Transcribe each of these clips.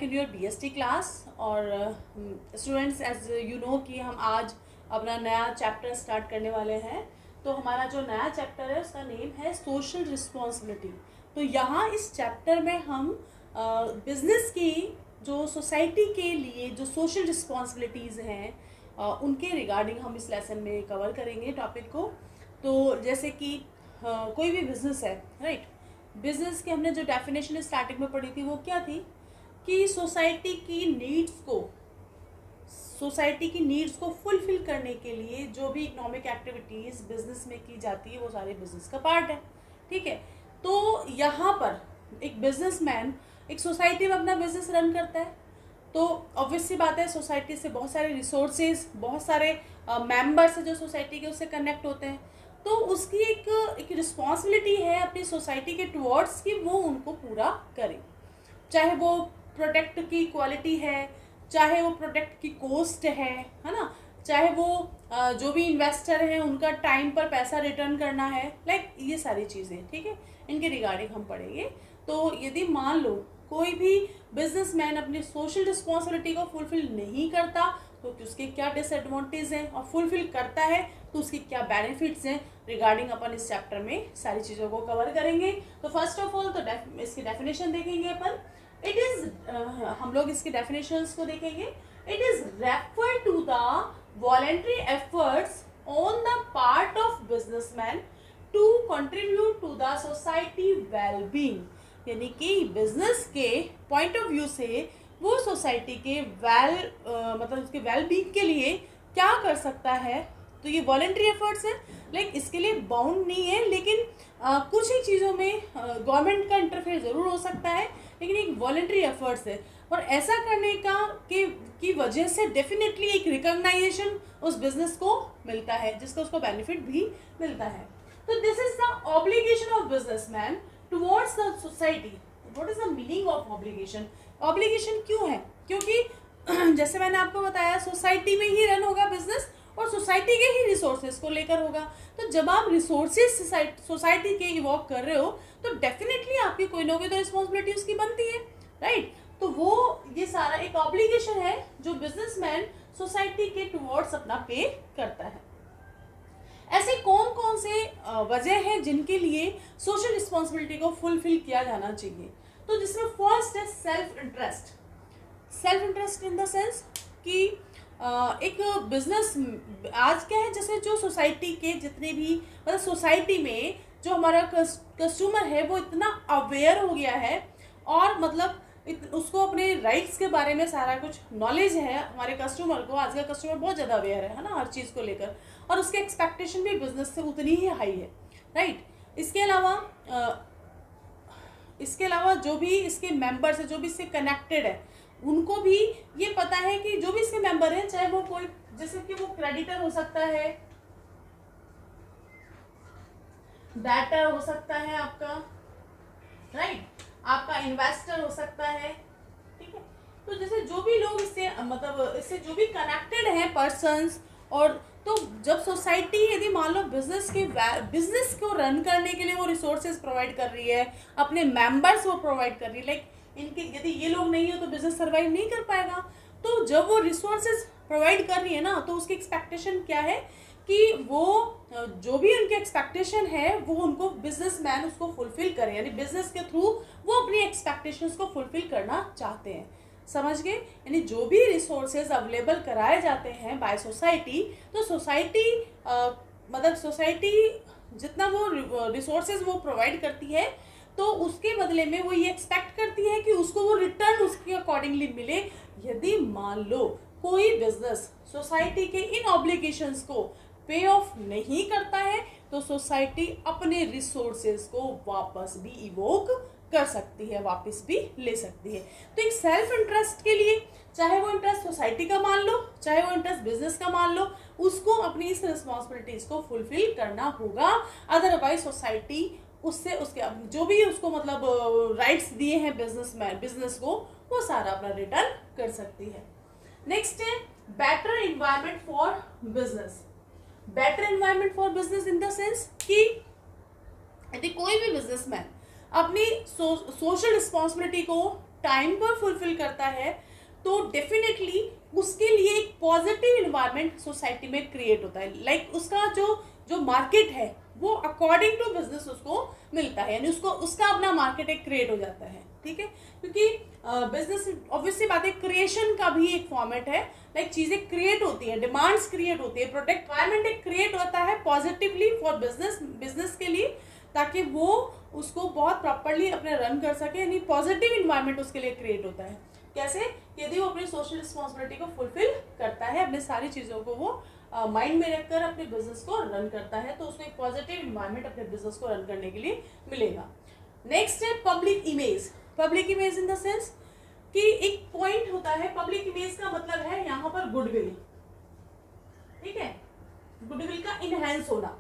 In your BST class. और students, as you know कि हम आज अपना नया चैप्टर स्टार्ट करने वाले हैं। तो हमारा जो नया चैप्टर है उसका नेम है सोशल रिस्पॉन्सिबिलिटी। तो यहाँ इस चैप्टर में हम बिजनेस की जो सोसाइटी के लिए जो सोशल रिस्पॉन्सिबिलिटीज़ हैं उनके रिगार्डिंग हम इस लेसन में कवर करेंगे टॉपिक को। तो जैसे कि कोई भी बिजनेस है, राइट। बिजनेस की हमने जो डेफिनेशन स्टार्टिंग में पढ़ी थी वो क्या थी कि सोसाइटी की नीड्स को फुलफिल करने के लिए जो भी इकोनॉमिक एक्टिविटीज़ बिजनेस में की जाती है वो सारे बिजनेस का पार्ट है, ठीक है। तो यहाँ पर एक बिजनेसमैन एक सोसाइटी में अपना बिजनेस रन करता है, तो ऑब्वियस सी बात है सोसाइटी से बहुत सारे रिसोर्सेज, बहुत सारे मेंबर्स जो सोसाइटी के उससे कनेक्ट होते हैं। तो उसकी एक रिस्पॉन्सिबिलिटी है अपनी सोसाइटी के टुवर्ड्स कि वो उनको पूरा करे, चाहे वो प्रोडक्ट की क्वालिटी है, चाहे वो प्रोडक्ट की कॉस्ट है ना, चाहे वो जो भी इन्वेस्टर हैं उनका टाइम पर पैसा रिटर्न करना है, लाइक ये सारी चीज़ें, ठीक है, इनके रिगार्डिंग हम पढ़ेंगे। तो यदि मान लो कोई भी बिजनेसमैन अपनी सोशल रिस्पॉन्सिबिलिटी को फुलफिल नहीं करता तो उसके क्या डिसएडवांटेज हैं, और फुलफिल करता है तो उसकी क्या बेनिफिट्स हैं, रिगार्डिंग अपन इस चैप्टर में सारी चीज़ों को कवर करेंगे। तो फर्स्ट ऑफ ऑल तो इसकी डेफिनेशन देखेंगे अपन। इट इज हम लोग इसकी डेफिनेशंस को देखेंगे। It is refer to the voluntary efforts on the part of businessman to contribute to the society wellbeing, यानी कि बिजनेस के पॉइंट ऑफ व्यू से वो सोसाइटी के मतलब उसके वेलबींग के लिए क्या कर सकता है। तो ये वॉलेंट्री एफर्ट्स है, लाइक इसके लिए बाउंड नहीं है, लेकिन कुछ ही चीज़ों में गवर्नमेंट का इंटरफेयर ज़रूर हो सकता है, लेकिन एक वॉलेंट्री एफर्ट्स है। और ऐसा करने की वजह से डेफिनेटली एक रिकॉग्नाइजेशन उस बिजनेस को मिलता है, जिसका उसको बेनिफिट भी मिलता है। तो this is the obligation of businessman towards the society. What is the meaning of obligation? Obligation क्यों है? क्योंकि जैसे मैंने आपको बताया सोसाइटी में ही रन होगा बिजनेस और सोसाइटी के ही रिसोर्सेज को लेकर होगा। तो जब आप रिसोर्सेज सोसाइटी के इवॉक कर रहे हो तो डेफिनेटली आपकी कोई ना कोई तो रिस्पॉन्सिबिलिटी उसकी बनती है, राइट। तो वो ये सारा एक ऑब्लिगेशन है जो बिजनेसमैन सोसाइटी के टुवर्ड्स अपना पे करता है। ऐसे कौन कौन से वजह हैं जिनके लिए सोशल रिस्पॉन्सिबिलिटी को फुलफिल किया जाना चाहिए? तो जिसमें फर्स्ट है self interest. Self interest in the sense कि एक बिजनेस आज क्या है, जैसे जो सोसाइटी के जितने भी मतलब सोसाइटी में जो हमारा कस्टमर है वो इतना अवेयर हो गया है और मतलब उसको अपने राइट्स के बारे में सारा कुछ नॉलेज है। हमारे कस्टमर को, आज का कस्टमर बहुत ज़्यादा अवेयर है ना हर चीज़ को लेकर, और उसके एक्सपेक्टेशन भी बिजनेस से उतनी ही हाई है, राइट। इसके अलावा जो भी इसके मेंबर्स है, जो भी इससे कनेक्टेड है, उनको भी ये पता है कि जो भी इसके मेंबर हैं, चाहे वो कोई जैसे कि वो क्रेडिटर हो सकता है, डेटर हो सकता है आपका, राइट, आपका इन्वेस्टर हो सकता है, ठीक है। तो जैसे जो भी लोग इससे मतलब इससे जो भी कनेक्टेड हैं पर्सन्स, और तो जब सोसाइटी यदि मान लो बिजनेस को रन करने के लिए वो रिसोर्सेज प्रोवाइड कर रही है, अपने मेंबर्स वो प्रोवाइड कर रही है, लाइक इनके यदि ये लोग नहीं हो तो बिजनेस सर्वाइव नहीं कर पाएगा। तो जब वो रिसोर्सेज प्रोवाइड कर रही है ना, तो उसकी एक्सपेक्टेशन क्या है कि वो जो भी उनकी एक्सपेक्टेशन है वो उनको बिजनेसमैन उसको फुलफिल करे, यानी बिजनेस के थ्रू वो अपनी एक्सपेक्टेशंस को फुलफिल करना चाहते हैं। समझ गए? यानी जो भी रिसोर्सेज अवेलेबल कराए जाते हैं बाय सोसाइटी, तो सोसाइटी मतलब सोसाइटी जितना वो रिसोर्सेज वो प्रोवाइड करती है तो उसके बदले में वो ये एक्सपेक्ट करती है कि उसको वो रिटर्न उसके अकॉर्डिंगली मिले। यदि मान लो कोई बिजनेस सोसाइटी के इन ऑब्लिगेशंस को पे ऑफ नहीं करता है तो सोसाइटी अपने रिसोर्सेज को वापस भी इवोक कर सकती है, वापस भी ले सकती है। तो एक सेल्फ इंटरेस्ट के लिए, चाहे वो इंटरेस्ट सोसाइटी का मान लो, चाहे वो इंटरेस्ट बिजनेस का मान लो, उसको अपनी इस रिस्पॉन्सिबिलिटीज को फुलफिल करना होगा। अदरवाइज सोसाइटी उससे उसके जो भी उसको मतलब राइट्स दिए हैं बिजनेस को, वो सारा अपना रिटर्न कर सकती है। नेक्स्ट है better environment for business. Better environment for business in the sense कि यदि कोई भी बिजनेसमैन अपनी सोशल रिस्पॉन्सिबिलिटी को टाइम पर फुलफिल करता है तो डेफिनेटली उसके लिए एक पॉजिटिव इन्वायरमेंट सोसाइटी में क्रिएट होता है। लाइक उसका जो मार्केट है वो अकॉर्डिंग टू बिजनेस उसको मिलता है, यानी उसको उसका अपना मार्केट एक क्रिएट हो जाता है। ठीक है, क्योंकि बिजनेस ऑब्वियसली बात है क्रिएशन का भी एक फॉर्मेट है। लाइक चीजें क्रिएट होती है, डिमांड्स क्रिएट होती है, प्रोडक्ट रिक्वायरमेंट एक क्रिएट होता है पॉजिटिवली फॉर बिजनेस के लिए, ताकि वो उसको बहुत प्रॉपरली अपने रन कर सके, यानी पॉजिटिव इन्वायरमेंट उसके लिए क्रिएट होता है। कैसे? यदि वो अपनी सोशल रिस्पॉन्सिबिलिटी को फुलफिल करता है, अपने सारी चीज़ों को वो माइंड में रखकर अपने बिजनेस को रन करता है, तो उसको एक पॉजिटिव इन्वायरमेंट अपने बिजनेस को रन करने के लिए मिलेगा। नेक्स्ट है public image. Public image in the sense कि एक पॉइंट होता है, पब्लिक इमेज का मतलब है यहाँ पर गुडविल। ठीक है, गुडविल का इनहेंस होना।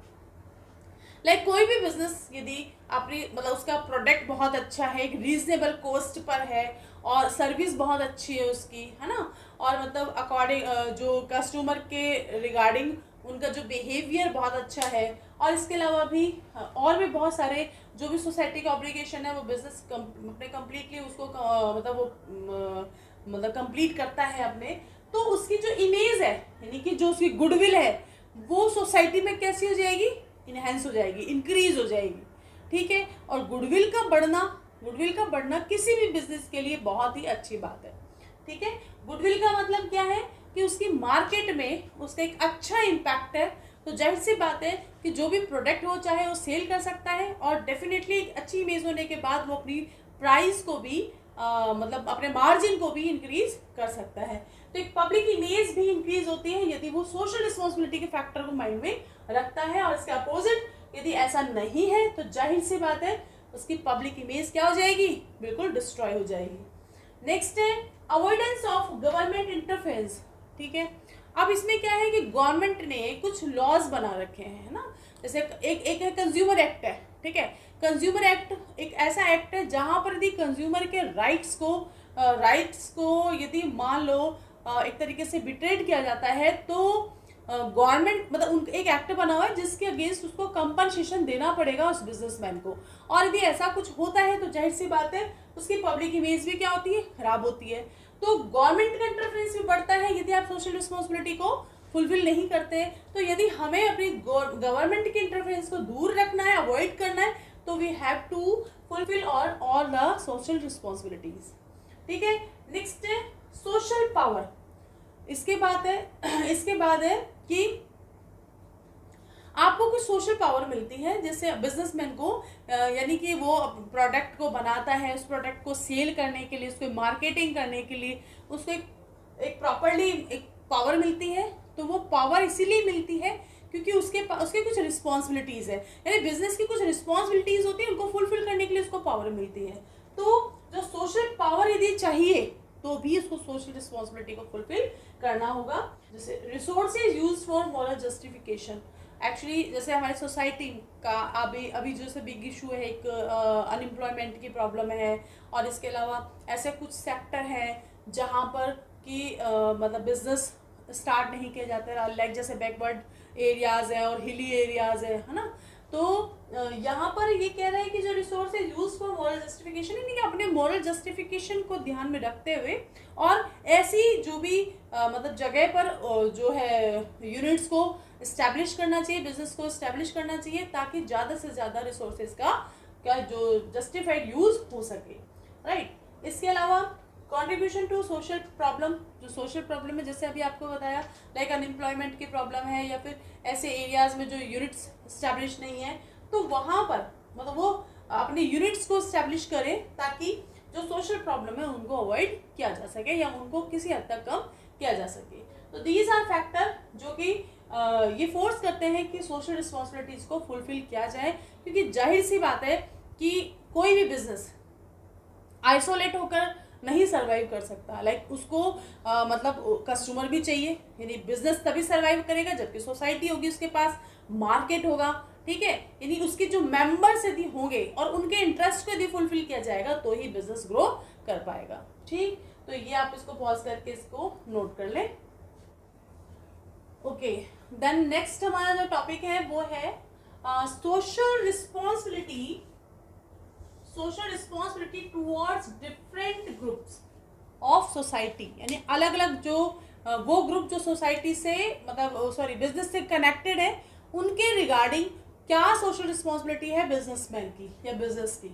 लाइक कोई भी बिजनेस यदि अपनी मतलब उसका प्रोडक्ट बहुत अच्छा है, एक रीजनेबल कॉस्ट पर है और सर्विस बहुत अच्छी है उसकी, है ना, और मतलब अकॉर्डिंग जो कस्टमर के रिगार्डिंग उनका जो बिहेवियर बहुत अच्छा है, और इसके अलावा भी और भी बहुत सारे जो भी सोसाइटी का ऑब्लिगेशन है वो बिजनेस अपने कम्प्लीटली उसको मतलब वो मतलब कंप्लीट करता है अपने, तो उसकी जो इमेज है यानी कि जो उसकी गुडविल है वो सोसाइटी में कैसी हो जाएगी? इनहेंस हो जाएगी, इंक्रीज हो जाएगी। ठीक है, और गुडविल का बढ़ना किसी भी बिजनेस के लिए बहुत ही अच्छी बात है। ठीक है, गुडविल का मतलब क्या है कि उसकी मार्केट में उसका एक अच्छा इम्पैक्ट है, तो जाहिर सी बात है कि जो भी प्रोडक्ट हो चाहे वो सेल कर सकता है, और डेफिनेटली एक अच्छी इमेज होने के बाद वो अपनी प्राइस को भी मतलब अपने मार्जिन को भी इंक्रीज कर सकता है। तो एक पब्लिक इमेज भी इंक्रीज होती है यदि वो सोशल रिस्पॉन्सिबिलिटी के फैक्टर को माइंड में रखता है, और इसके अपोजिट यदि ऐसा नहीं है तो जाहिर सी बात है उसकी पब्लिक इमेज क्या हो जाएगी? बिल्कुल डिस्ट्रॉय हो जाएगी। नेक्स्ट है अवॉइडेंस ऑफ गवर्नमेंट इंटरफेरेंस। ठीक है, अब इसमें क्या है कि गवर्नमेंट ने कुछ लॉज बना रखे हैं, है ना, जैसे एक है कंज्यूमर एक्ट है। ठीक है, कंज्यूमर एक्ट एक ऐसा एक्ट है जहां पर यदि कंज्यूमर के राइट्स को यदि मान लो एक तरीके से बिट्रेड किया जाता है, तो गवर्नमेंट मतलब एक एक्ट बना हुआ है जिसके अगेंस्ट उसको कंपनसेशन देना पड़ेगा उस बिजनेसमैन को, और यदि ऐसा कुछ होता है तो जाहिर सी बात है उसकी पब्लिक इमेज भी क्या होती है? खराब होती है। तो गवर्नमेंट का इंटरफेरेंस भी बढ़ता है यदि आप सोशल रिस्पॉन्सिबिलिटी को फुलफिल नहीं करते। तो यदि हमें अपनी गवर्नमेंट के इंटरफेरेंस को दूर रखना है, अवॉइड करना है, तो we have to fulfil all the social responsibilities. ठीक है, नेक्स्ट है सोशल पावर। इसके बाद है कि आपको कुछ सोशल पावर मिलती है, जैसे बिजनेसमैन को यानी कि वो प्रोडक्ट को बनाता है, उस प्रोडक्ट को सेल करने के लिए, उसको मार्केटिंग करने के लिए उसको एक प्रॉपरली एक पावर मिलती है। तो वो पावर इसीलिए मिलती है क्योंकि उसके कुछ रिस्पॉन्सिबिलिटीज है, यानी बिजनेस की कुछ रिस्पॉन्सिबिलिटीज होती है, उनको फुलफिल करने के लिए उसको पावर मिलती है। तो जो सोशल पावर यदि चाहिए तो भी उसको सोशल रिस्पॉन्सिबिलिटी को फुलफिल करना होगा। जैसे resources use for moral justification. Actually जैसे हमारी सोसाइटी का अभी जैसे बिग इशू है, एक अनएम्प्लॉयमेंट की प्रॉब्लम है, और इसके अलावा ऐसे कुछ सेक्टर हैं जहाँ पर कि मतलब बिजनेस स्टार्ट नहीं किया जाता है, लाइक जैसे बैकवर्ड एरियाज है और हिली एरियाज है ना। तो यहाँ पर ये कह रहा है कि जो रिसोर्स है यूज फॉर मॉरल जस्टिफिकेशन, यानी कि अपने मॉरल जस्टिफिकेशन को ध्यान में रखते हुए और ऐसी जो भी मतलब जगह पर जो है यूनिट्स को इस्टेब्लिश करना चाहिए, बिजनेस को इस्टेब्लिश करना चाहिए, ताकि ज़्यादा से ज़्यादा रिसोर्सेज का जो जस्टिफाइड यूज हो सके, राइट। इसके अलावा कॉन्ट्रीब्यूशन टू सोशल प्रॉब्लम, जो सोशल प्रॉब्लम है जैसे अभी आपको बताया, लाइक अनएम्प्लॉयमेंट की प्रॉब्लम है या फिर ऐसे एरियाज में जो यूनिट्स इस्टेब्लिश नहीं है, तो वहाँ पर मतलब वो अपने यूनिट्स को इस्टेब्लिश करें ताकि जो सोशल प्रॉब्लम है उनको अवॉइड किया जा सके या उनको किसी हद तक कम किया जा सके। तो दीज आर फैक्टर जो कि ये फोर्स करते हैं कि सोशल रिस्पॉन्सिबिलिटीज को फुलफिल किया जाए, क्योंकि जाहिर सी बात है कि कोई भी बिजनेस आइसोलेट होकर नहीं सरवाइव कर सकता। लाइक उसको मतलब कस्टमर भी चाहिए, यानी बिजनेस तभी सरवाइव करेगा जबकि सोसाइटी होगी, उसके पास मार्केट होगा, ठीक है, यानी उसके जो मेंबर्स यदि होंगे और उनके इंटरेस्ट को यदि फुलफिल किया जाएगा तो ही बिजनेस ग्रो कर पाएगा। ठीक, तो ये आप इसको पॉज करके इसको नोट कर लें। ओके, देन नेक्स्ट हमारा जो टॉपिक है वो है social responsibility social responsibility towards different groups of society, यानी अलग अलग जो वो ग्रुप जो सोसाइटी से मतलब सॉरी बिजनेस से कनेक्टेड है उनके रिगार्डिंग क्या सोशल रिस्पॉन्सिबिलिटी है बिजनेसमैन की या बिजनेस की।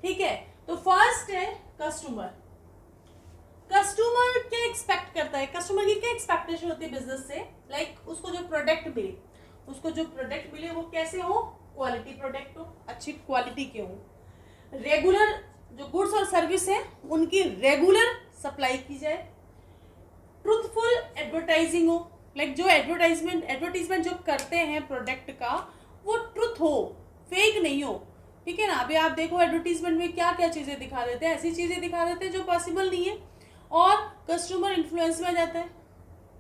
ठीक है, तो फर्स्ट है कस्टमर। कस्टमर क्या एक्सपेक्ट करता है, कस्टमर की क्या एक्सपेक्टेशन होती है बिजनेस से, लाइक उसको जो प्रोडक्ट मिले वो कैसे हो, क्वालिटी प्रोडक्ट हो, अच्छी क्वालिटी के हो, रेगुलर जो गुड्स और सर्विस है उनकी रेगुलर सप्लाई की जाए, ट्रूथफुल एडवर्टाइजिंग हो, लाइक जो एडवर्टीजमेंट जो करते हैं प्रोडक्ट का वो ट्रुथ हो, फेक नहीं हो। ठीक है ना, अभी आप देखो एडवर्टीजमेंट में क्या क्या चीजें दिखा देते हैं, ऐसी चीजें दिखा देते हैं जो पॉसिबल नहीं है और कस्टमर इन्फ्लुएंस में आ जाता है,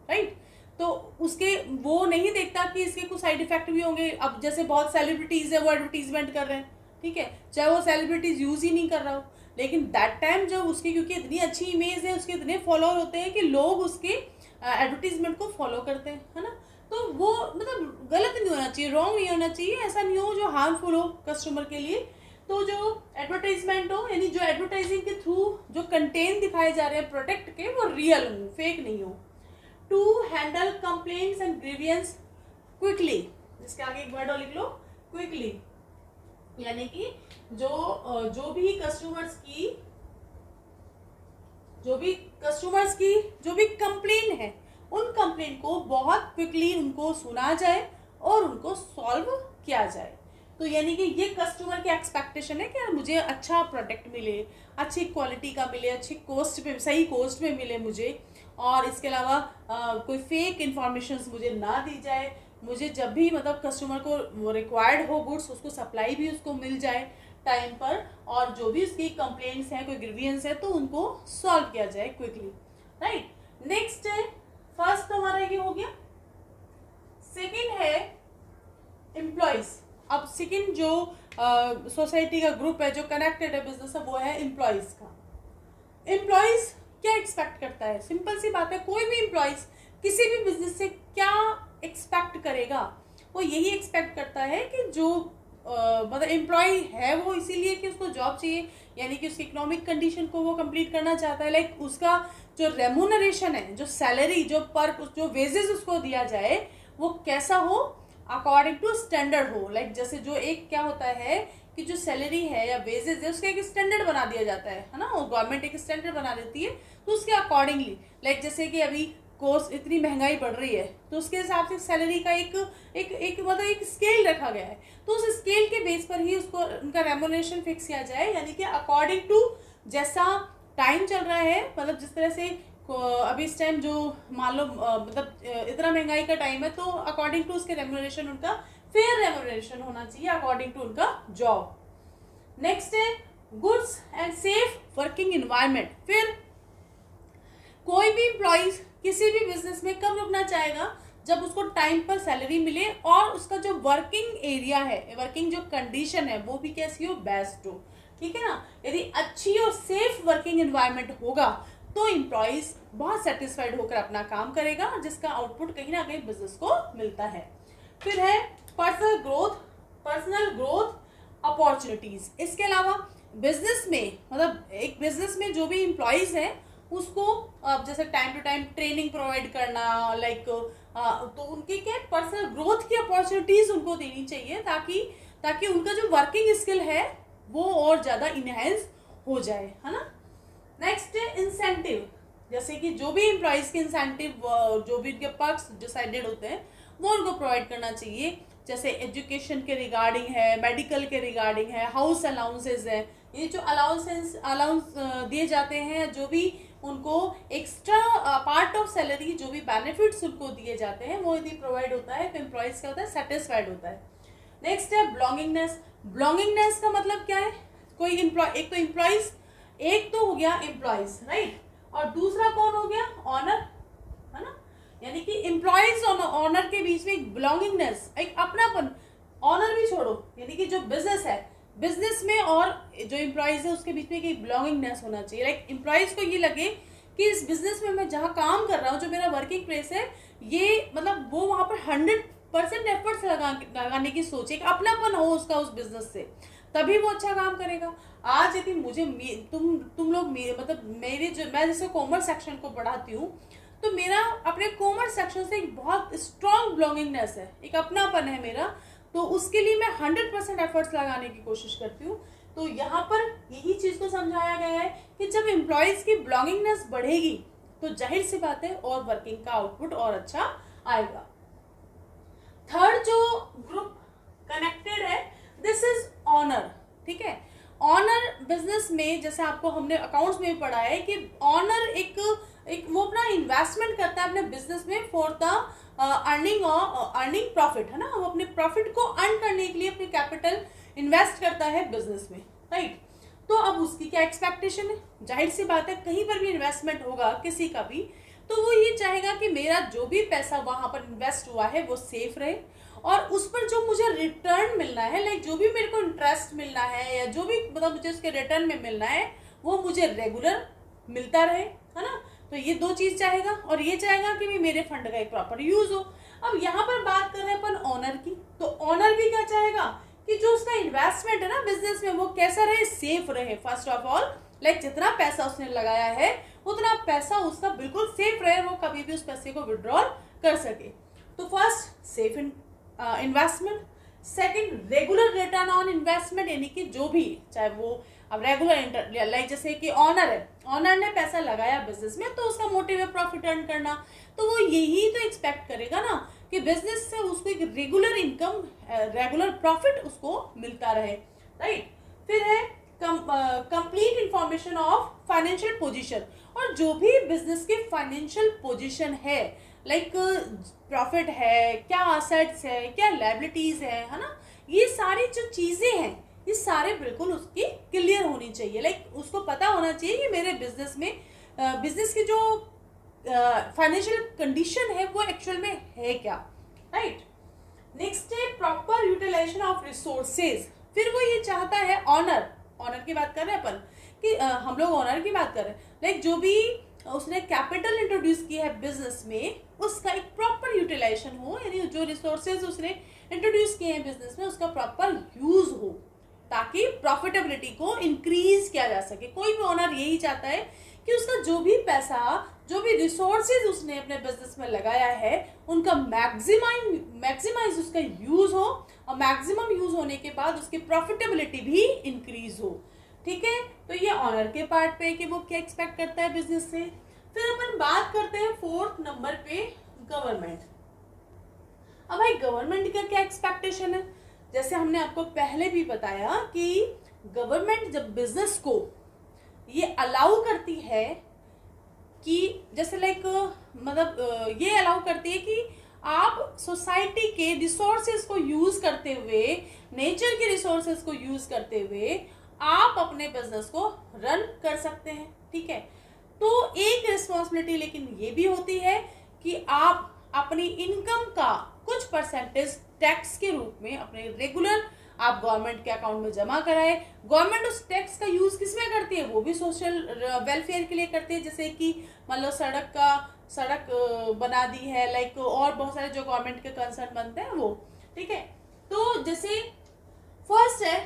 राइट। तो उसके वो नहीं देखता कि इसके कुछ साइड इफेक्ट भी होंगे। अब जैसे बहुत सेलिब्रिटीज है वो एडवर्टीजमेंट कर रहे हैं, ठीक है, चाहे वो सेलिब्रिटीज यूज ही नहीं कर रहा हो, लेकिन दैट टाइम जब उसकी क्योंकि इतनी अच्छी इमेज है, उसके इतने फॉलोअर होते हैं कि लोग उसके एडवर्टीजमेंट को फॉलो करते हैं, है ना। तो वो मतलब गलत नहीं होना चाहिए, रॉन्ग नहीं होना चाहिए, ऐसा नहीं हो जो हार्मफुल हो कस्टमर के लिए। तो जो एडवर्टाइजमेंट हो यानी जो एडवर्टाइजिंग के थ्रू जो कंटेंट दिखाए जा रहे हैं प्रोडक्ट के वो रियल हो, फेक नहीं हो। To handle complaints and grievances quickly, इसके आगे एक वर्ड और लिख लो, क्विकली, यानी कि जो भी कस्टमर्स की जो भी कंप्लेन है उन कंप्लेन को बहुत क्विकली उनको सुना जाए और उनको सॉल्व किया जाए। तो यानी कि ये कस्टमर की एक्सपेक्टेशन है कि मुझे अच्छा प्रोडक्ट मिले, अच्छी क्वालिटी का मिले, अच्छी कॉस्ट पे, सही कॉस्ट में मिले मुझे, और इसके अलावा कोई फेक इंफॉर्मेशन मुझे ना दी जाए। मुझे जब भी मतलब कस्टमर को रिक्वायर्ड हो गुड्स उसको सप्लाई भी उसको मिल जाए टाइम पर, और जो भी उसकी कंप्लेंट्स हैं, कोई ग्रीवियंस है तो उनको सॉल्व किया जाए क्विकली, राइट। नेक्स्ट है, फर्स्ट तो हमारा ये हो गया। सेकंड है एम्प्लॉयज। अब सेकंड जो सोसाइटी का ग्रुप है जो कनेक्टेड है बिजनेस से वो है एम्प्लॉयज का। एम्प्लॉयज क्या एक्सपेक्ट करता है, सिंपल सी बात है, कोई भी एम्प्लॉयज किसी भी बिजनेस से क्या एक्सपेक्ट करेगा, वो यही एक्सपेक्ट करता है कि जो मतलब एम्प्लॉय है वो इसीलिए कि उसको जॉब चाहिए, यानी कि उसकी इकोनॉमिक कंडीशन को वो कंप्लीट करना चाहता है, लाइक उसका जो रेम्यूनरेशन है, जो सैलरी, जो वेजेस उसको दिया जाए वो कैसा हो, अकॉर्डिंग टू स्टैंडर्ड हो। लाइक जैसे जो एक क्या होता है कि जो सैलरी है या वेजेस है उसका एक स्टैंडर्ड बना दिया जाता है ना, और गवर्नमेंट एक स्टैंडर्ड बना देती है, तो उसके अकॉर्डिंगली, लाइक जैसे कि अभी कोर्स इतनी महंगाई बढ़ रही है तो उसके हिसाब से सैलरी का एक मतलब एक स्केल रखा गया है, तो उस स्केल के बेस पर ही उसको उनका रेम्यूनरेशन फिक्स किया जाए, यानी कि अकॉर्डिंग टू जैसा टाइम चल रहा है, मतलब जिस तरह से अभी इस टाइम जो मान लो मतलब इतना महंगाई का टाइम है, तो अकॉर्डिंग टू उसके रेम्यूनरेशन उनका फेयर रेम्यूनरेशन होना चाहिए अकॉर्डिंग टू उनका जॉब। नेक्स्ट है goods and safe working environment. फिर कोई भी एम्प्लॉइज किसी भी बिजनेस में कब रुकना चाहेगा, जब उसको टाइम पर सैलरी मिले और उसका जो वर्किंग एरिया है, वर्किंग जो कंडीशन है वो भी कैसी हो, बेस्ट हो, ठीक है ना। यदि अच्छी और सेफ वर्किंग एनवायरनमेंट होगा तो एम्प्लॉइज बहुत सेटिस्फाइड होकर अपना काम करेगा, जिसका आउटपुट कहीं ना कहीं बिजनेस को मिलता है। फिर है पर्सनल ग्रोथ अपॉर्चुनिटीज। इसके अलावा बिजनेस में मतलब एक बिजनेस में जो भी एम्प्लॉइज हैं उसको जैसे time to time training provide करना, लाइक तो उनके क्या पर्सनल ग्रोथ की अपॉर्चुनिटीज उनको देनी चाहिए, ताकि उनका जो वर्किंग स्किल है वो और ज्यादा इनहेंस हो जाए, है ना। नेक्स्ट है इंसेंटिव। जैसे कि जो भी एम्प्लॉइज के इंसेंटिव, जो भी उनके पर्क्स डिसाइडेड होते हैं वो उनको प्रोवाइड करना चाहिए, जैसे एजुकेशन के रिगार्डिंग है, मेडिकल के रिगार्डिंग है, हाउस अलाउंसेज है, ये जो अलाउंस दिए जाते हैं, जो भी उनको एक्स्ट्रा पार्ट ऑफ सैलरी जो भी बेनिफिट्स उनको दिए जाते हैं वो यदि प्रोवाइड होता है तो एम्प्लॉइज क्या होता है, सेटिस्फाइड होता है। नेक्स्ट है बिलोंगिंगनेस। बिलोंगिंगनेस का मतलब क्या है, कोई एम्प्लॉइज, एक तो हो गया एम्प्लॉइज, राइट, और दूसरा कौन हो गया, ऑनर, है ना। यानी कि एम्प्लॉइज और ऑनर के बीच में एक बिलोंगिंगनेस, एक अपनापन, ऑनर भी छोड़ो, यानी कि जो बिजनेस है, बिजनेस में और जो एम्प्लॉइज है उसके बीच में एक बिलोंगिंगनेस होना चाहिए। लाइक एम्प्लॉइज को ये लगे कि इस बिजनेस में मैं जहाँ काम कर रहा हूँ, जो मेरा वर्किंग प्लेस है, ये मतलब वो वहाँ पर 100% एफर्ट्स लगाने की सोचे, अपनापन हो उसका उस बिजनेस से, तभी वो अच्छा काम करेगा। आज यदि मुझे तुम लोग मतलब मेरे जो मैं जैसे कॉमर्स सेक्शन को पढ़ाती हूँ, तो मेरा अपने कॉमर्स सेक्शन से एक बहुत स्ट्रॉन्ग बिलोंगिंगनेस है, एक अपनापन है मेरा, तो उसके लिए मैं 100% एफर्ट्स लगाने की कोशिश करती हूँ। तो यहाँ पर यही चीज़ को समझाया गया है कि जब एम्प्लॉयज़ की बिलोंगिंगनेस बढ़ेगी तो जाहिर सी बात है और वर्किंग का आउटपुट और अच्छा आएगा। थर्ड जो ग्रुप कनेक्टेड है, दिस इज ऑनर। ठीक है, ऑनर बिजनेस में जैसे आपको हमने अकाउंट्स में भी पढ़ा है कि ऑनर एक वो अपना इन्वेस्टमेंट करता है अपने बिजनेस में फॉर द अर्निंग प्रॉफिट, है ना, वो अपने प्रॉफिट को अर्न करने के लिए अपनी कैपिटल इन्वेस्ट करता है बिजनेस में, राइट। तो अब उसकी क्या एक्सपेक्टेशन है, जाहिर सी बात है कहीं पर भी इन्वेस्टमेंट होगा किसी का भी, तो वो ये चाहेगा कि मेरा जो भी पैसा वहां पर इन्वेस्ट हुआ है वो सेफ रहे और उस पर जो मुझे रिटर्न मिलना है, लाइक जो भी मेरे को इंटरेस्ट मिलना है या जो भी मतलब मुझे उसके रिटर्न में मिलना है वो मुझे रेगुलर मिलता रहे, है ना। तो ये दो चीज चाहेगा और ये चाहेगा कि भी मेरे फंड का एक प्रॉपर यूज हो। अब यहाँ पर बात कर रहे हैं अपन ऑनर की, तो ऑनर भी क्या चाहेगा कि जो उसका इन्वेस्टमेंट है ना बिजनेस में वो कैसा रहे, सेफ रहे। फर्स्ट ऑफ ऑल लाइक जितना पैसा उसने लगाया है उतना पैसा उसका बिल्कुल सेफ रहे, वो कभी भी उस पैसे को विड्रॉल कर सके। तो first safe investment, second regular return on investment, यानी कि जो भी चाहे वो अब रेगुलर लाइक जैसे कि ऑनर है, ऑनर ने पैसा लगाया बिजनेस में तो उसका मोटिव है प्रॉफिट अर्न करना, तो वो यही तो एक्सपेक्ट करेगा ना कि बिजनेस से उसको एक रेगुलर इनकम, रेगुलर प्रॉफिट उसको मिलता रहे, राइट। फिर है complete information of financial position, और जो भी बिजनेस की फाइनेंशियल पोजीशन है, लाइक प्रॉफिट है, क्या असेट्स है, क्या लायबिलिटीज है ना, ये सारी जो चीजें हैं ये सारे बिल्कुल उसकी क्लियर होनी चाहिए। लाइक उसको पता होना चाहिए कि मेरे बिजनेस में बिजनेस की जो फाइनेंशियल कंडीशन है वो एक्चुअल में है क्या, राइट। नेक्स्ट है प्रॉपर यूटिलाइजेशन ऑफ रिसोर्सेज। फिर वो ये चाहता है ऑनर की बात कर रहे हैं अपन कि हम लोग ऑनर की बात कर रहे हैं, लाइक जो भी उसने कैपिटल इंट्रोड्यूस किया है बिजनेस में उसका एक प्रॉपर यूटिलाइजेशन हो, यानी जो रिसोर्सेज उसने इंट्रोड्यूस किए हैं बिजनेस में उसका प्रॉपर यूज हो ताकि प्रॉफिटेबिलिटी को इंक्रीज किया जा सके। कोई भी ओनर यही चाहता है कि उसका जो भी पैसा, जो भी रिसोर्सेज उसने अपने बिजनेस में लगाया है उनका मैक्सिमाइज उसका यूज हो और मैक्सिमम यूज होने के बाद उसकी प्रॉफिटेबिलिटी भी इंक्रीज हो। ठीक है, तो ये ऑनर के पार्ट पे कि वो क्या एक्सपेक्ट करता है बिजनेस से। फिर अपन बात करते हैं फोर्थ नंबर पे गवर्नमेंट। अब भाई गवर्नमेंट का क्या एक्सपेक्टेशन है, जैसे हमने आपको पहले भी बताया कि गवर्नमेंट जब बिजनेस को ये अलाउ करती है कि जैसे लाइक मतलब ये अलाउ करती है कि आप सोसाइटी के रिसोर्सेज को यूज करते हुए, नेचर के रिसोर्सेज को यूज करते हुए आप अपने बिजनेस को रन कर सकते हैं। ठीक है, तो एक रिस्पॉन्सिबिलिटी लेकिन ये भी होती है कि आप अपनी इनकम का कुछ परसेंटेज टैक्स के रूप में अपने रेगुलर आप गवर्नमेंट के अकाउंट में जमा कराए। गवर्नमेंट उस टैक्स का यूज किसमें करती है, वो भी सोशल वेलफेयर के लिए करती है, जैसे कि मान लो सड़क बना दी है, लाइक और बहुत सारे जो गवर्नमेंट के कंसर्न बनते हैं वो। ठीक है, तो जैसे फर्स्ट है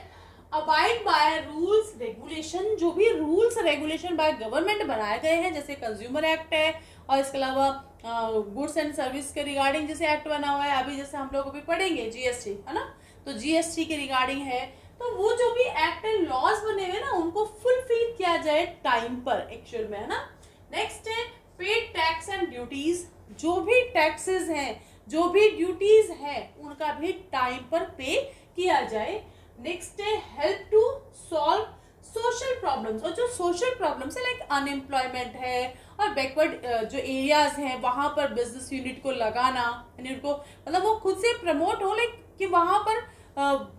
अबाइड बाय रूल्स रेगुलेशन, जो भी रूल्स रेगुलेशन बाय गवर्नमेंट बनाए गए हैं, जैसे कंज्यूमर एक्ट है और इसके अलावा गुड्स एंड सर्विस के रिगार्डिंग जैसे एक्ट बना हुआ है, अभी जैसे हम लोग अभी पढ़ेंगे जीएसटी, है ना, तो जीएसटी के रिगार्डिंग है, तो वो जो भी एक्ट एंड लॉज बने हुए ना उनको फुलफिल किया जाए टाइम पर एक्चुअल में, है ना। नेक्स्ट है पेड टैक्स एंड ड्यूटीज, जो भी टैक्सेस हैं, जो भी ड्यूटीज हैं उनका भी टाइम पर पे किया जाए। नेक्स्ट है help to solve social problems, और जो सोशल प्रॉब्लम्स है लाइक अनएम्प्लॉयमेंट है और बैकवर्ड जो एरियाज हैं वहां पर बिजनेस यूनिट को लगाना, यूनिट को मतलब वो खुद से प्रमोट हो, लाइक कि वहां पर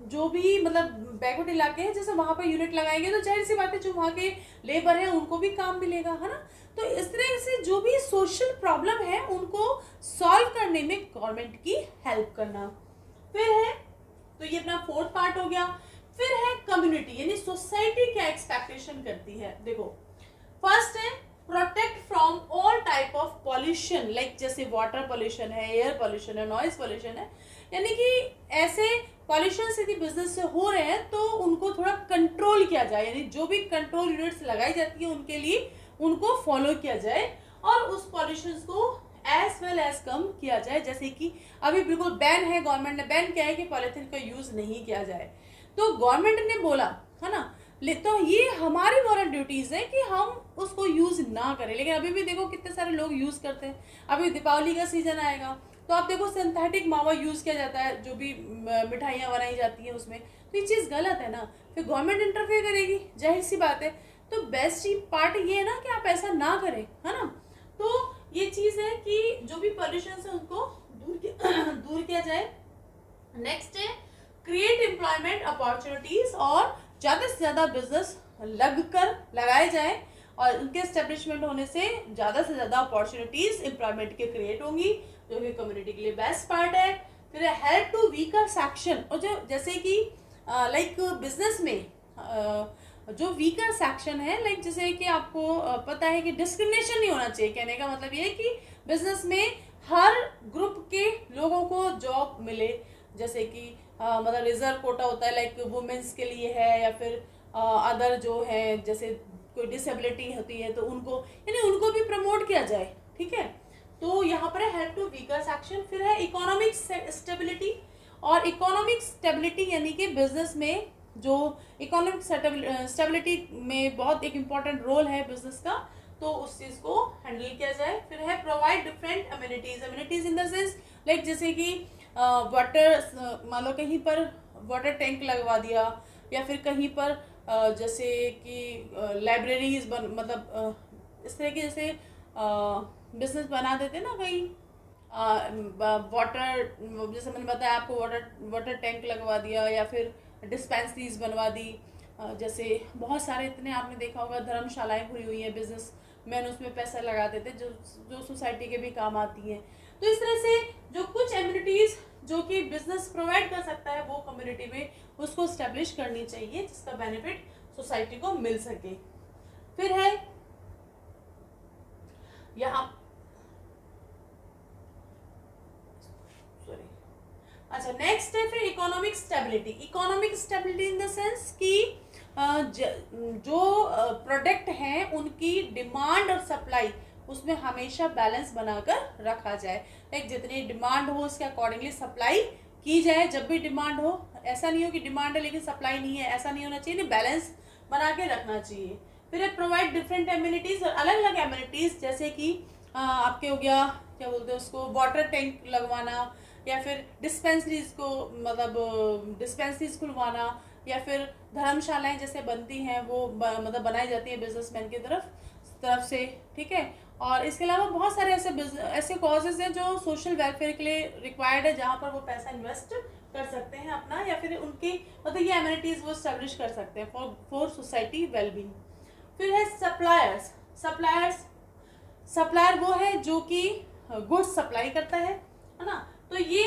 जो भी मतलब बैकवर्ड इलाके हैं जैसे वहां पर यूनिट लगाएंगे तो जाहिर सी बात है जो वहां के लेबर है उनको भी काम मिलेगा, है ना। तो इस तरह से जो भी सोशल प्रॉब्लम है उनको सॉल्व करने में गवर्नमेंट की हेल्प करना। फिर है, तो ये अपना फोर्थ पार्ट हो गया। फिर है कम्युनिटी, यानी सोसाइटी क्या एक्सपेक्टेशन करती है। देखो फर्स्ट है protect from all type of pollution, like जैसे वाटर पॉल्यूशन है, एयर पॉल्यूशन है, नॉइज पॉल्यूशन है, यानी कि ऐसे पॉल्यूशन यदि बिजनेस से हो रहे हैं तो उनको थोड़ा कंट्रोल किया जाए, यानी जो भी कंट्रोल यूनिट्स लगाई जाती है उनके लिए उनको फॉलो किया जाए और उस पॉल्यूशन को एज वेल एज कम किया जाए। जैसे कि अभी बिल्कुल बैन है, गवर्नमेंट ने बैन किया है कि पॉलीथीन का यूज नहीं किया जाए, तो गवर्नमेंट ने बोला है ना, तो ये हमारी मॉरल ड्यूटीज है कि हम उसको यूज ना करें। लेकिन अभी भी देखो कितने सारे लोग यूज करते हैं। अभी दीपावली का सीजन आएगा तो आप देखो सिंथेटिक मावा यूज किया जाता है, जो भी मिठाइयाँ बनाई जाती है उसमें, तो ये चीज गलत है ना, फिर गवर्नमेंट इंटरफेयर करेगी, जाहिर सी बात है। तो बेस्ट पार्ट ये है ना कि आप ऐसा ना करें, है ना। तो ये चीज है कि जो भी पॉल्यूशन है उनको दूर किया जाए। नेक्स्ट है क्रिएट एम्प्लॉयमेंट अपॉर्चुनिटीज, और ज्यादा से ज्यादा बिजनेस लगाए जाए और उनके एस्टेब्लिशमेंट होने से ज्यादा अपॉर्चुनिटीज एम्प्लॉयमेंट के क्रिएट होंगी, जो कि कम्युनिटी के लिए बेस्ट पार्ट है। फिर हेल्प टू वीकर सेक्शन, और जो जैसे कि लाइक बिजनेस में जो वीकर सेक्शन है, लाइक जैसे कि आपको पता है कि डिस्क्रिमिनेशन नहीं होना चाहिए। कहने का मतलब ये है कि बिजनेस में हर ग्रुप के लोगों को जॉब मिले, जैसे कि मतलब रिजर्व कोटा होता है, लाइक वुमेन्स के लिए है, या फिर अदर जो है जैसे कोई डिसेबिलिटी होती है तो उनको, यानी उनको भी प्रमोट किया जाए, ठीक है। तो यहाँ पर है हेल्प टू वीकर सेक्शन। फिर है इकोनॉमिक स्टेबिलिटी, और इकोनॉमिक स्टेबिलिटी यानी कि बिजनेस में जो इकोनॉमिक स्टेबिलिटी में बहुत एक इम्पॉर्टेंट रोल है बिजनेस का, तो उस चीज को हैंडल किया जाए। फिर है provide different amenities in the sense like जैसे कि वाटर, मान लो कहीं पर वाटर टैंक लगवा दिया, या फिर कहीं पर जैसे कि लाइब्रेरीज मतलब इस तरह की जैसे बिजनेस बना देते ना कहीं, वाटर, जैसे मैंने बताया आपको वाटर टैंक लगवा दिया, या फिर डिस्पेंसरीज बनवा दी। जैसे बहुत सारे इतने आपने देखा होगा धर्मशालाएं खुली हुई हैं, बिजनेस मैन उसमें पैसा लगा देते जो सोसाइटी के भी काम आती हैं। तो इस तरह से जो कुछ एम्यूनिटीज जो कि बिजनेस प्रोवाइड कर सकता है वो कम्युनिटी में उसको स्टेब्लिश करनी चाहिए, जिसका बेनिफिट सोसाइटी को मिल सके। फिर है यहाँ अच्छा नेक्स्ट है फिर economic stability. Economic stability in the sense कि जो प्रोडक्ट हैं उनकी डिमांड और सप्लाई उसमें हमेशा बैलेंस बनाकर रखा जाए। लाइक जितनी डिमांड हो उसके अकॉर्डिंगली सप्लाई की जाए। जब भी डिमांड हो, ऐसा नहीं हो कि डिमांड है लेकिन सप्लाई नहीं है, ऐसा नहीं होना चाहिए, बैलेंस बना के रखना चाहिए। फिर प्रोवाइड डिफरेंट एम्यूनिटीज, और अलग अलग एम्यूनिटीज जैसे कि आपके हो गया क्या बोलते हैं उसको, वाटर टैंक लगवाना, या फिर डिस्पेंसरीज को मतलब डिस्पेंसरीज खुलवाना, या फिर धर्मशालाएं जैसे बनती हैं वो मतलब बनाई जाती है बिजनेसमैन की तरफ से, ठीक है। और इसके अलावा बहुत सारे ऐसे कॉजेज हैं जो सोशल वेलफेयर के लिए रिक्वायर्ड है, जहाँ पर वो पैसा इन्वेस्ट कर सकते हैं अपना, या फिर उनकी मतलब ये एम्यूनिटीज वो स्टैब्लिश कर सकते हैं फॉर सोसाइटी वेलबींग। फिर है सप्लायर वो है जो कि गुड्स सप्लाई करता है ना। तो ये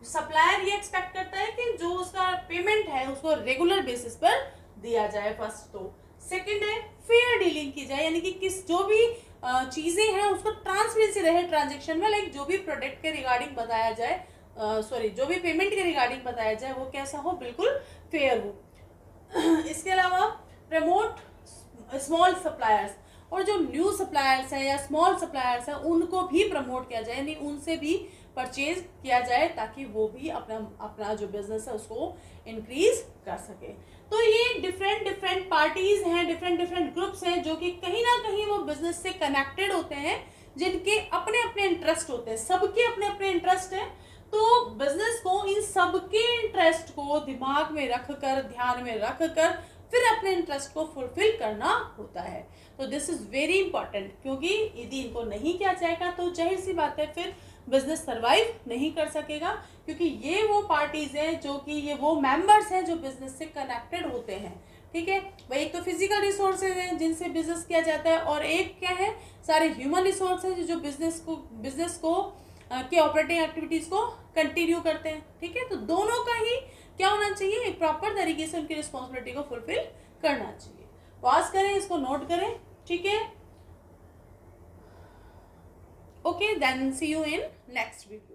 सप्लायर ये एक्सपेक्ट करता है कि जो उसका पेमेंट है उसको रेगुलर बेसिस पर दिया जाए फर्स्ट। तो सेकंड है फेयर डीलिंग की जाए, यानी कि किस जो भी चीजें हैं उसको ट्रांसपेरेंसी रहे ट्रांजेक्शन में, लाइक जो भी प्रोडक्ट के रिगार्डिंग बताया जाए, जो भी पेमेंट के रिगार्डिंग बताया जाए वो कैसा हो, बिल्कुल फेयर हो। इसके अलावा प्रमोट स्मॉल सप्लायर्स, और जो न्यू सप्लायर्स हैं या स्मॉल सप्लायर्स हैं उनको भी प्रमोट किया जाए, यानी उनसे भी परचेज किया जाए ताकि वो भी अपना जो बिजनेस है उसको इंक्रीज कर सके। तो ये डिफरेंट पार्टीज हैं, डिफरेंट ग्रुप्स हैं जो कि कहीं ना कहीं वो बिजनेस से कनेक्टेड होते हैं, जिनके अपने अपने इंटरेस्ट होते हैं, सबके अपने अपने इंटरेस्ट हैं। तो बिजनेस को इन सबके इंटरेस्ट को दिमाग में रखकर, ध्यान में रखकर फिर अपने इंटरेस्ट को फुलफिल करना होता है। तो दिस इज वेरी इंपॉर्टेंट, क्योंकि यदि इनको नहीं किया जाएगा तो जाहिर सी बात है फिर बिजनेस सरवाइव नहीं कर सकेगा, क्योंकि ये वो पार्टीज हैं जो कि ये वो मेंबर्स हैं जो बिजनेस से कनेक्टेड होते हैं, ठीक है भाई। एक तो फिजिकल रिसोर्सेज हैं जिनसे बिजनेस किया जाता है, और एक क्या है सारे ह्यूमन रिसोर्सेज जो बिजनेस को के ऑपरेटिंग एक्टिविटीज को कंटिन्यू करते हैं, ठीक है। तो दोनों का ही क्या होना चाहिए, एक प्रॉपर तरीके से उनकी रिस्पॉन्सिबिलिटी को फुलफिल करना चाहिए। पॉज करें, इसको नोट करें, ठीक है। Okay, then see you in next video.